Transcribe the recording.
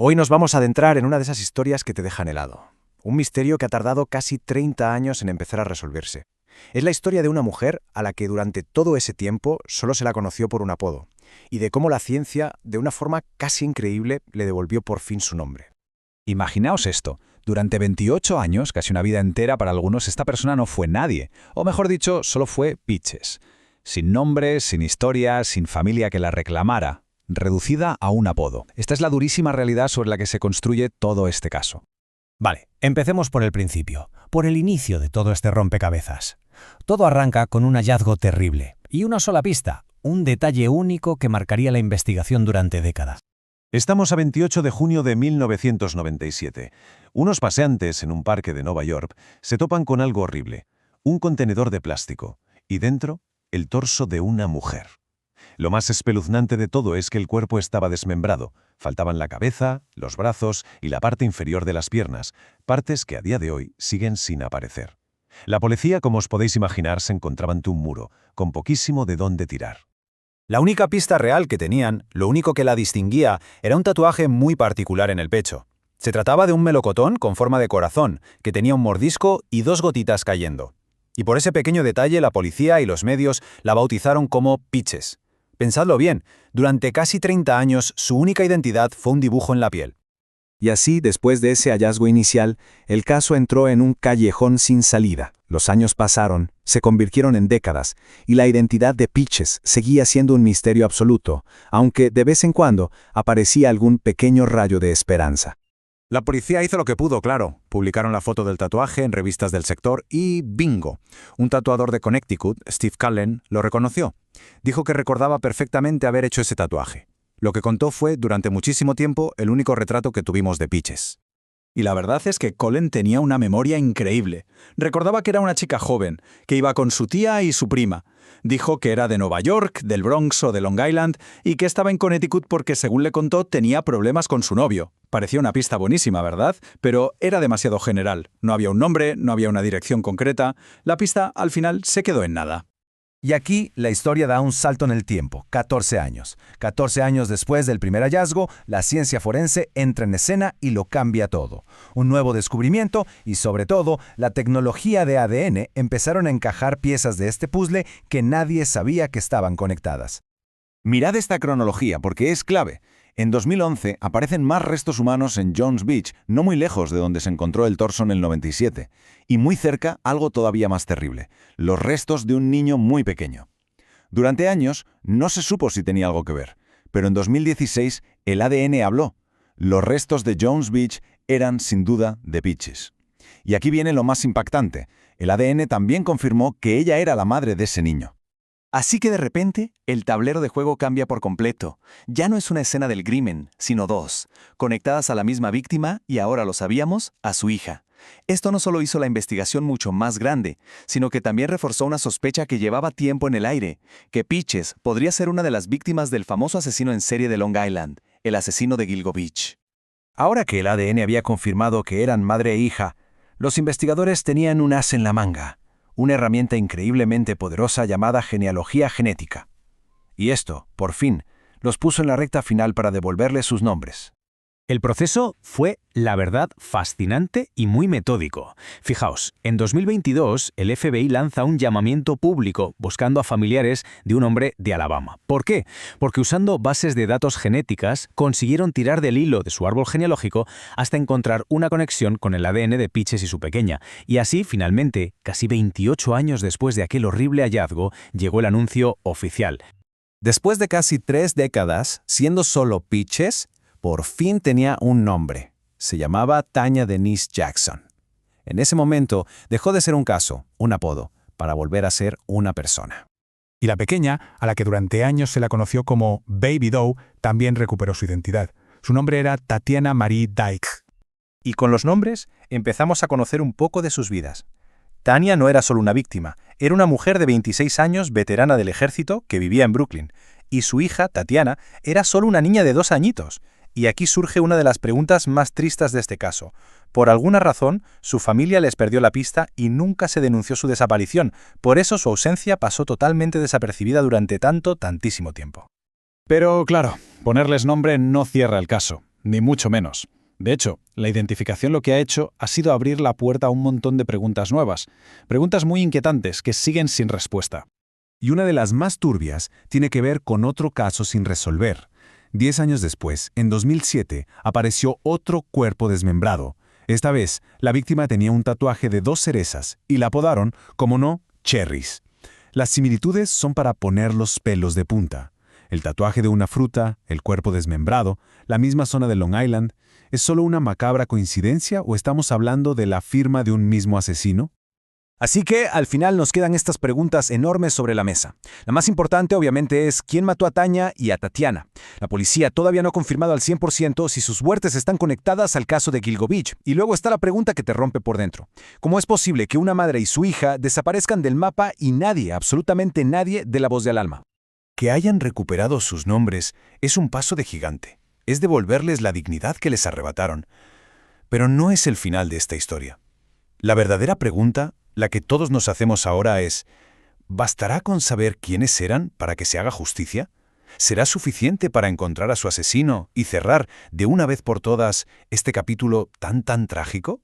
Hoy nos vamos a adentrar en una de esas historias que te dejan helado. Un misterio que ha tardado casi 30 años en empezar a resolverse. Es la historia de una mujer a la que durante todo ese tiempo solo se la conoció por un apodo, y de cómo la ciencia, de una forma casi increíble, le devolvió por fin su nombre. Imaginaos esto. Durante 28 años, casi una vida entera para algunos, esta persona no fue nadie. O mejor dicho, solo fue Peaches. Sin nombre, sin historia, sin familia que la reclamara. Reducida a un apodo. Esta es la durísima realidad sobre la que se construye todo este caso. Vale, empecemos por el principio, por el inicio de todo este rompecabezas. Todo arranca con un hallazgo terrible, y una sola pista, un detalle único que marcaría la investigación durante décadas. Estamos a 28 de junio de 1997. Unos paseantes en un parque de Nueva York se topan con algo horrible, un contenedor de plástico, y dentro, el torso de una mujer. Lo más espeluznante de todo es que el cuerpo estaba desmembrado. Faltaban la cabeza, los brazos y la parte inferior de las piernas, partes que a día de hoy siguen sin aparecer. La policía, como os podéis imaginar, se encontraba ante un muro, con poquísimo de dónde tirar. La única pista real que tenían, lo único que la distinguía, era un tatuaje muy particular en el pecho. Se trataba de un melocotón con forma de corazón, que tenía un mordisco y 2 gotitas cayendo. Y por ese pequeño detalle la policía y los medios la bautizaron como Peaches. Pensadlo bien, durante casi 30 años su única identidad fue un dibujo en la piel. Y así, después de ese hallazgo inicial, el caso entró en un callejón sin salida. Los años pasaron, se convirtieron en décadas, y la identidad de Peaches seguía siendo un misterio absoluto, aunque de vez en cuando aparecía algún pequeño rayo de esperanza. La policía hizo lo que pudo, claro. Publicaron la foto del tatuaje en revistas del sector y ¡bingo! Un tatuador de Connecticut, Steve Cullen, lo reconoció. Dijo que recordaba perfectamente haber hecho ese tatuaje. Lo que contó fue, durante muchísimo tiempo, el único retrato que tuvimos de Peaches. Y la verdad es que Cullen tenía una memoria increíble. Recordaba que era una chica joven, que iba con su tía y su prima. Dijo que era de Nueva York, del Bronx o de Long Island y que estaba en Connecticut porque, según le contó, tenía problemas con su novio. Parecía una pista buenísima, ¿verdad? Pero era demasiado general. No había un nombre, no había una dirección concreta. La pista, al final, se quedó en nada. Y aquí la historia da un salto en el tiempo, 14 años. 14 años después del primer hallazgo, la ciencia forense entra en escena y lo cambia todo. Un nuevo descubrimiento y, sobre todo, la tecnología de ADN empezaron a encajar piezas de este puzzle que nadie sabía que estaban conectadas. Mirad esta cronología porque es clave. En 2011 aparecen más restos humanos en Jones Beach, no muy lejos de donde se encontró el torso en el 97. Y muy cerca, algo todavía más terrible, los restos de un niño muy pequeño. Durante años no se supo si tenía algo que ver, pero en 2016 el ADN habló. Los restos de Jones Beach eran, sin duda, de Peaches. Y aquí viene lo más impactante. El ADN también confirmó que ella era la madre de ese niño. Así que de repente, el tablero de juego cambia por completo. Ya no es una escena del crimen, sino 2, conectadas a la misma víctima y ahora lo sabíamos, a su hija. Esto no solo hizo la investigación mucho más grande, sino que también reforzó una sospecha que llevaba tiempo en el aire, que Peaches podría ser una de las víctimas del famoso asesino en serie de Long Island, el asesino de Gilgo Beach. Ahora que el ADN había confirmado que eran madre e hija, los investigadores tenían un as en la manga. Una herramienta increíblemente poderosa llamada genealogía genética. Y esto, por fin, los puso en la recta final para devolverles sus nombres. El proceso fue, la verdad, fascinante y muy metódico. Fijaos, en 2022 el FBI lanza un llamamiento público buscando a familiares de un hombre de Alabama. ¿Por qué? Porque usando bases de datos genéticas consiguieron tirar del hilo de su árbol genealógico hasta encontrar una conexión con el ADN de Peaches y su pequeña. Y así, finalmente, casi 28 años después de aquel horrible hallazgo, llegó el anuncio oficial. Después de casi 3 décadas, siendo solo Peaches, por fin tenía un nombre. Se llamaba Tanya Denise Jackson. En ese momento dejó de ser un caso, un apodo, para volver a ser una persona. Y la pequeña, a la que durante años se la conoció como Baby Doe, también recuperó su identidad. Su nombre era Tatiana Marie Dyke. Y con los nombres empezamos a conocer un poco de sus vidas. Tanya no era solo una víctima, era una mujer de 26 años, veterana del ejército, que vivía en Brooklyn. Y su hija, Tatiana, era solo una niña de 2 añitos. Y aquí surge una de las preguntas más tristes de este caso. Por alguna razón, su familia les perdió la pista y nunca se denunció su desaparición. Por eso su ausencia pasó totalmente desapercibida durante tantísimo tiempo. Pero claro, ponerles nombre no cierra el caso. Ni mucho menos. De hecho, la identificación lo que ha hecho ha sido abrir la puerta a un montón de preguntas nuevas, preguntas muy inquietantes que siguen sin respuesta. Y una de las más turbias tiene que ver con otro caso sin resolver. 10 años después, en 2007, apareció otro cuerpo desmembrado. Esta vez, la víctima tenía un tatuaje de 2 cerezas y la apodaron, como no, Cherries. Las similitudes son para poner los pelos de punta. El tatuaje de una fruta, el cuerpo desmembrado, la misma zona de Long Island. ¿Es solo una macabra coincidencia o estamos hablando de la firma de un mismo asesino? Así que, al final, nos quedan estas preguntas enormes sobre la mesa. La más importante, obviamente, es ¿quién mató a Tanya y a Tatiana? La policía todavía no ha confirmado al 100% si sus muertes están conectadas al caso de Gilgo Beach. Y luego está la pregunta que te rompe por dentro. ¿Cómo es posible que una madre y su hija desaparezcan del mapa y nadie, absolutamente nadie, dé la voz del alma? Que hayan recuperado sus nombres es un paso de gigante. Es devolverles la dignidad que les arrebataron. Pero no es el final de esta historia. La verdadera pregunta, la que todos nos hacemos ahora es, ¿bastará con saber quiénes eran para que se haga justicia? ¿Será suficiente para encontrar a su asesino y cerrar de una vez por todas este capítulo tan trágico?